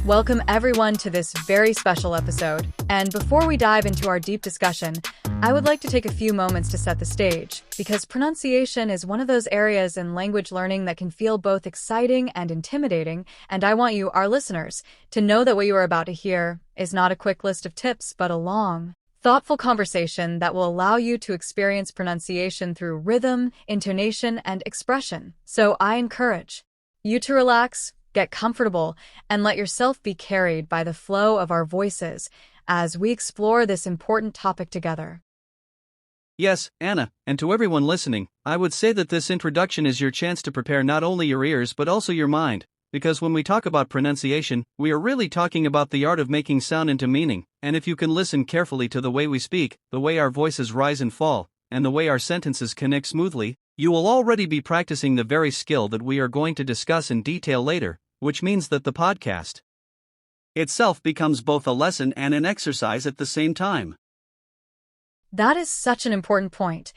Welcome everyone to this very special episode. And before we dive into our deep discussion, I would like to take a few moments to set the stage, because pronunciation is one of those areas in language learning that can feel both exciting and intimidating, and I want you, our listeners, to know that what you are about to hear is not a quick list of tips, but a long, thoughtful conversation that will allow you to experience pronunciation through rhythm, intonation, and expression. So I encourage you to relax, get comfortable, and let yourself be carried by the flow of our voices as we explore this important topic together. Yes, Anna, and to everyone listening, I would say that this introduction is your chance to prepare not only your ears but also your mind, because when we talk about pronunciation, we are really talking about the art of making sound into meaning, and if you can listen carefully to the way we speak, the way our voices rise and fall, and the way our sentences connect smoothly, you will already be practicing the very skill that we are going to discuss in detail later, which means that the podcast itself becomes both a lesson and an exercise at the same time. That is such an important point,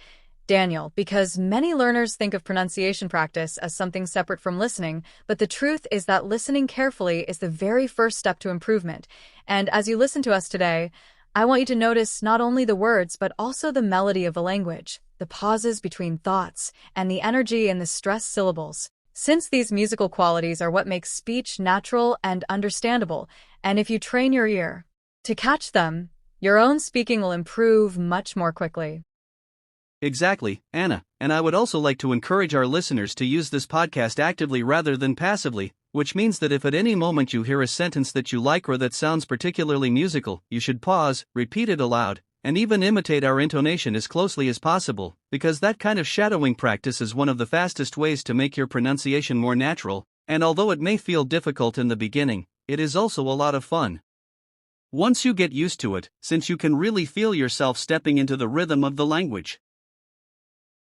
Daniel, because many learners think of pronunciation practice as something separate from listening, but the truth is that listening carefully is the very first step to improvement. And as you listen to us today, I want you to notice not only the words, but also the melody of the language, the pauses between thoughts, and the energy in the stressed syllables. Since these musical qualities are what make speech natural and understandable, and if you train your ear to catch them, your own speaking will improve much more quickly. Exactly, Anna, and I would also like to encourage our listeners to use this podcast actively rather than passively, which means that if at any moment you hear a sentence that you like or that sounds particularly musical, you should pause, repeat it aloud, and even imitate our intonation as closely as possible, because that kind of shadowing practice is one of the fastest ways to make your pronunciation more natural, and although it may feel difficult in the beginning, it is also a lot of fun. Once you get used to it, since you can really feel yourself stepping into the rhythm of the language.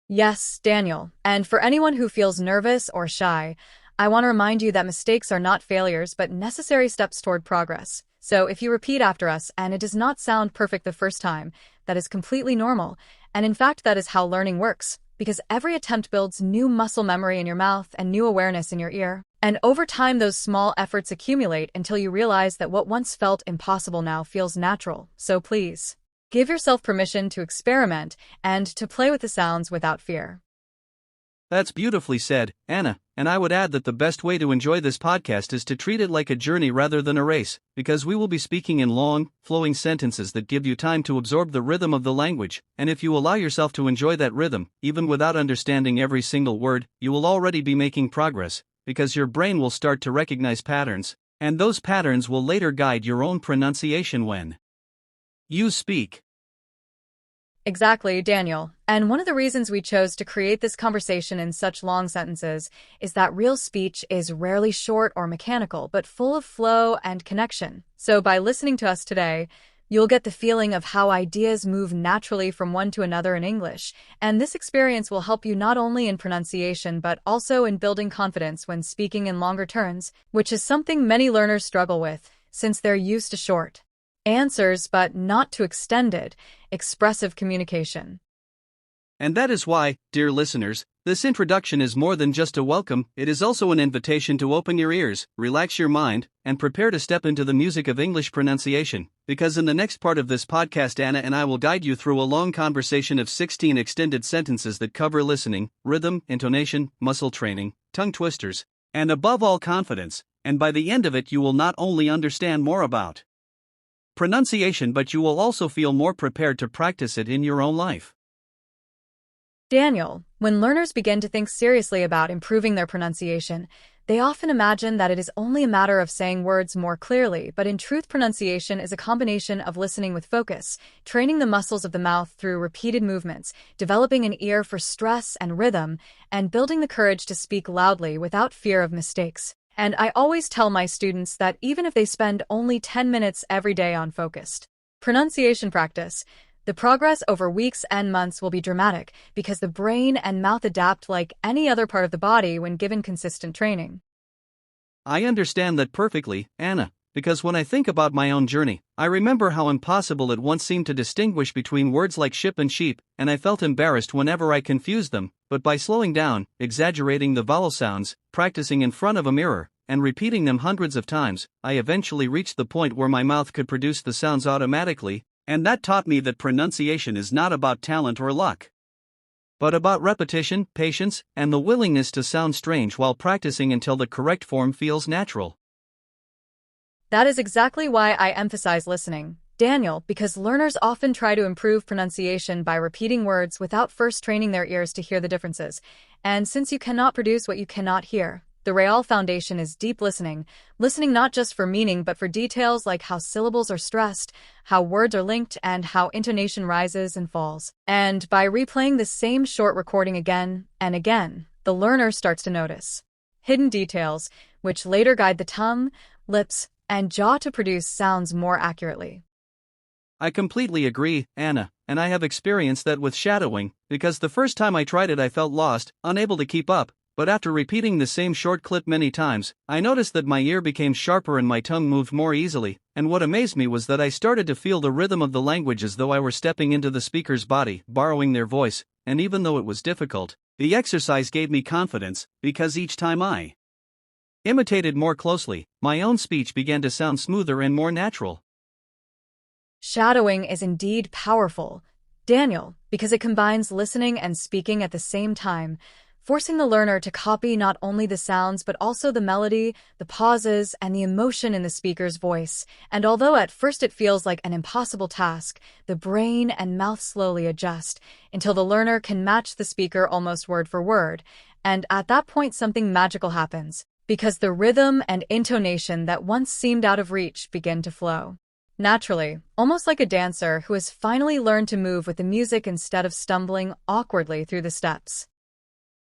Yes, Daniel, and for anyone who feels nervous or shy, I want to remind you that mistakes are not failures but necessary steps toward progress. So if you repeat after us and it does not sound perfect the first time, that is completely normal, and in fact that is how learning works, because every attempt builds new muscle memory in your mouth and new awareness in your ear. And over time those small efforts accumulate until you realize that what once felt impossible now feels natural. So please, give yourself permission to experiment and to play with the sounds without fear. That's beautifully said, Anna, and I would add that the best way to enjoy this podcast is to treat it like a journey rather than a race, because we will be speaking in long, flowing sentences that give you time to absorb the rhythm of the language, and if you allow yourself to enjoy that rhythm, even without understanding every single word, you will already be making progress, because your brain will start to recognize patterns, and those patterns will later guide your own pronunciation when you speak. Exactly, Daniel. And one of the reasons we chose to create this conversation in such long sentences is that real speech is rarely short or mechanical, but full of flow and connection. So by listening to us today, you'll get the feeling of how ideas move naturally from one to another in English. And this experience will help you not only in pronunciation, but also in building confidence when speaking in longer turns, which is something many learners struggle with, since they're used to short answers but not to extended, expressive communication. And that is why, dear listeners, this introduction is more than just a welcome, it is also an invitation to open your ears, relax your mind, and prepare to step into the music of English pronunciation, because in the next part of this podcast Anna and I will guide you through a long conversation of 16 extended sentences that cover listening, rhythm, intonation, muscle training, tongue twisters, and above all confidence, and by the end of it you will not only understand more about pronunciation but you will also feel more prepared to practice it in your own life. Daniel, when learners begin to think seriously about improving their pronunciation, they often imagine that it is only a matter of saying words more clearly, but in truth pronunciation is a combination of listening with focus, training the muscles of the mouth through repeated movements, developing an ear for stress and rhythm, and building the courage to speak loudly without fear of mistakes. And I always tell my students that even if they spend only 10 minutes every day on focused pronunciation practice, the progress over weeks and months will be dramatic because the brain and mouth adapt like any other part of the body when given consistent training. I understand that perfectly, Anna, because when I think about my own journey, I remember how impossible it once seemed to distinguish between words like ship and sheep, and I felt embarrassed whenever I confused them, but by slowing down, exaggerating the vowel sounds, practicing in front of a mirror, and repeating them hundreds of times, I eventually reached the point where my mouth could produce the sounds automatically, and that taught me that pronunciation is not about talent or luck, but about repetition, patience, and the willingness to sound strange while practicing until the correct form feels natural. That is exactly why I emphasize listening, Daniel, because learners often try to improve pronunciation by repeating words without first training their ears to hear the differences. And since you cannot produce what you cannot hear, the real foundation is deep listening, listening not just for meaning but for details like how syllables are stressed, how words are linked, and how intonation rises and falls. And by replaying the same short recording again and again, the learner starts to notice hidden details, which later guide the tongue, lips, and jaw to produce sounds more accurately. I completely agree, Anna, and I have experienced that with shadowing, because the first time I tried it I felt lost, unable to keep up, but after repeating the same short clip many times, I noticed that my ear became sharper and my tongue moved more easily, and what amazed me was that I started to feel the rhythm of the language as though I were stepping into the speaker's body, borrowing their voice, and even though it was difficult, the exercise gave me confidence, because each time I imitated more closely, my own speech began to sound smoother and more natural. Shadowing is indeed powerful, Daniel, because it combines listening and speaking at the same time, forcing the learner to copy not only the sounds but also the melody, the pauses, and the emotion in the speaker's voice. And although at first it feels like an impossible task, the brain and mouth slowly adjust until the learner can match the speaker almost word for word. And at that point something magical happens, because the rhythm and intonation that once seemed out of reach begin to flow naturally, almost like a dancer who has finally learned to move with the music instead of stumbling awkwardly through the steps.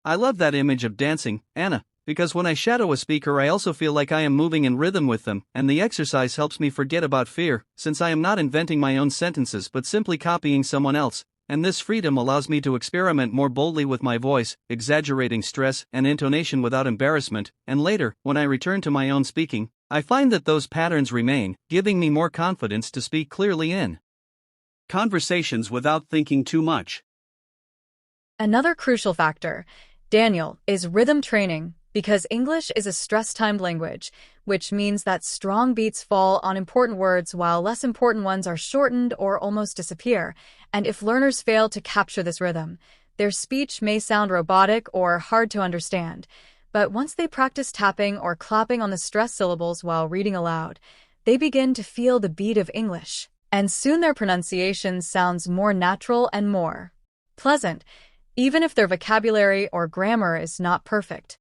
I love that image of dancing, Anna, because when I shadow a speaker I also feel like I am moving in rhythm with them, and the exercise helps me forget about fear, since I am not inventing my own sentences but simply copying someone else, and this freedom allows me to experiment more boldly with my voice, exaggerating stress and intonation without embarrassment, and later, when I return to my own speaking, I find that those patterns remain, giving me more confidence to speak clearly in conversations without thinking too much. Another crucial factor, Daniel, is rhythm training, because English is a stress-timed language, which means that strong beats fall on important words while less important ones are shortened or almost disappear, and if learners fail to capture this rhythm, their speech may sound robotic or hard to understand. But once they practice tapping or clapping on the stressed syllables while reading aloud, they begin to feel the beat of English, and soon their pronunciation sounds more natural and more pleasant, even if their vocabulary or grammar is not perfect.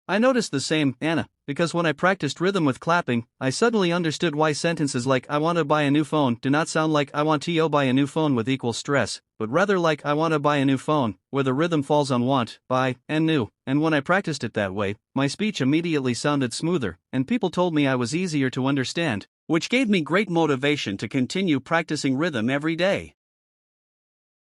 I noticed the same, Anna, because when I practiced rhythm with clapping, I suddenly understood why sentences like "I want to buy a new phone" do not sound like "I want to buy a new phone" with equal stress, but rather like "I want to buy a new phone," where the rhythm falls on want, buy, and new, and when I practiced it that way, my speech immediately sounded smoother, and people told me I was easier to understand, which gave me great motivation to continue practicing rhythm every day.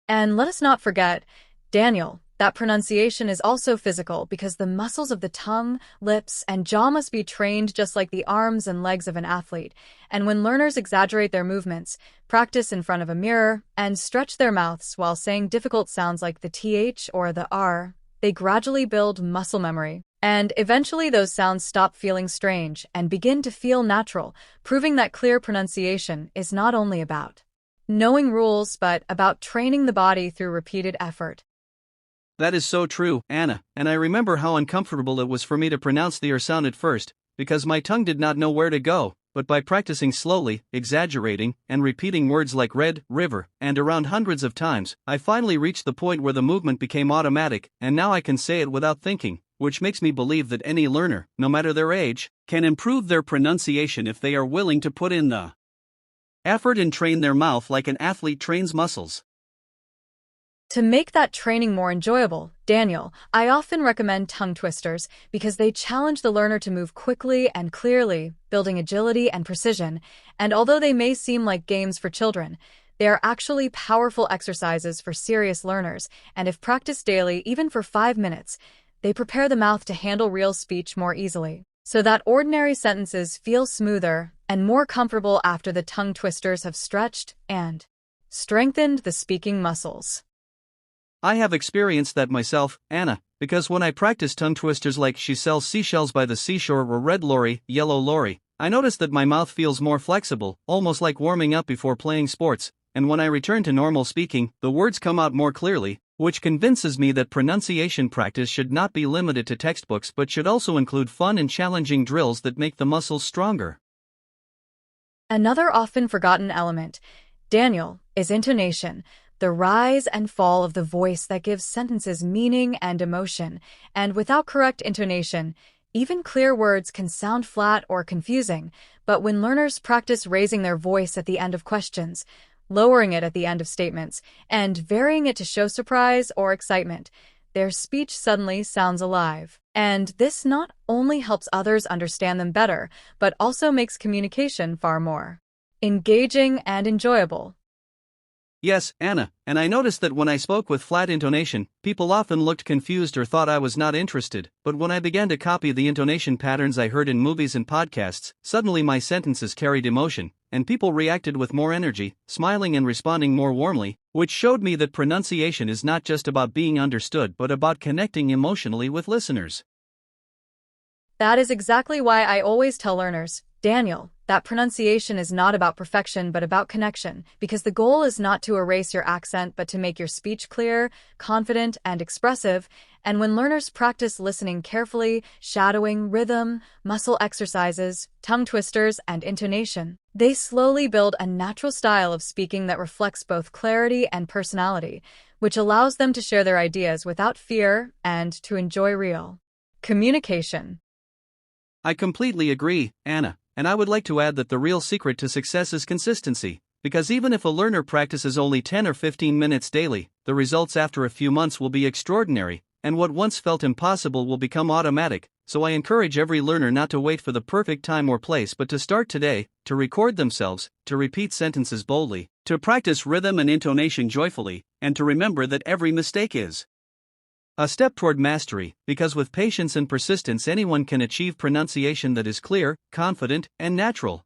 And let us not forget, Daniel, that pronunciation is also physical because the muscles of the tongue, lips, and jaw must be trained just like the arms and legs of an athlete. And when learners exaggerate their movements, practice in front of a mirror, and stretch their mouths while saying difficult sounds like the TH or the R, they gradually build muscle memory. And eventually those sounds stop feeling strange and begin to feel natural, proving that clear pronunciation is not only about knowing rules but about training the body through repeated effort. That is so true, Anna, and I remember how uncomfortable it was for me to pronounce the R sound at first, because my tongue did not know where to go, but by practicing slowly, exaggerating, and repeating words like red, river, and around hundreds of times, I finally reached the point where the movement became automatic, and now I can say it without thinking, which makes me believe that any learner, no matter their age, can improve their pronunciation if they are willing to put in the effort and train their mouth like an athlete trains muscles. To make that training more enjoyable, Daniel, I often recommend tongue twisters because they challenge the learner to move quickly and clearly, building agility and precision, and although they may seem like games for children, they are actually powerful exercises for serious learners, and if practiced daily, even for 5 minutes, they prepare the mouth to handle real speech more easily, so that ordinary sentences feel smoother and more comfortable after the tongue twisters have stretched and strengthened the speaking muscles. I have experienced that myself, Anna, because when I practice tongue twisters like she sells seashells by the seashore or red lorry, yellow lorry, I notice that my mouth feels more flexible, almost like warming up before playing sports, and when I return to normal speaking, the words come out more clearly, which convinces me that pronunciation practice should not be limited to textbooks but should also include fun and challenging drills that make the muscles stronger. Another often forgotten element, Daniel, is intonation, the rise and fall of the voice that gives sentences meaning and emotion, and without correct intonation, even clear words can sound flat or confusing, but when learners practice raising their voice at the end of questions, lowering it at the end of statements, and varying it to show surprise or excitement, their speech suddenly sounds alive. And this not only helps others understand them better, but also makes communication far more engaging and enjoyable. Yes, Anna, and I noticed that when I spoke with flat intonation, people often looked confused or thought I was not interested, but when I began to copy the intonation patterns I heard in movies and podcasts, suddenly my sentences carried emotion, and people reacted with more energy, smiling and responding more warmly, which showed me that pronunciation is not just about being understood but about connecting emotionally with listeners. That is exactly why I always tell learners, Daniel, that pronunciation is not about perfection but about connection, because the goal is not to erase your accent but to make your speech clear, confident, and expressive. And when learners practice listening carefully, shadowing rhythm, muscle exercises, tongue twisters, and intonation, they slowly build a natural style of speaking that reflects both clarity and personality, which allows them to share their ideas without fear and to enjoy real communication. I completely agree, Anna, and I would like to add that the real secret to success is consistency, because even if a learner practices only 10 or 15 minutes daily, the results after a few months will be extraordinary, and what once felt impossible will become automatic. So I encourage every learner not to wait for the perfect time or place but to start today, to record themselves, to repeat sentences boldly, to practice rhythm and intonation joyfully, and to remember that every mistake is a step toward mastery, because with patience and persistence anyone can achieve pronunciation that is clear, confident, and natural.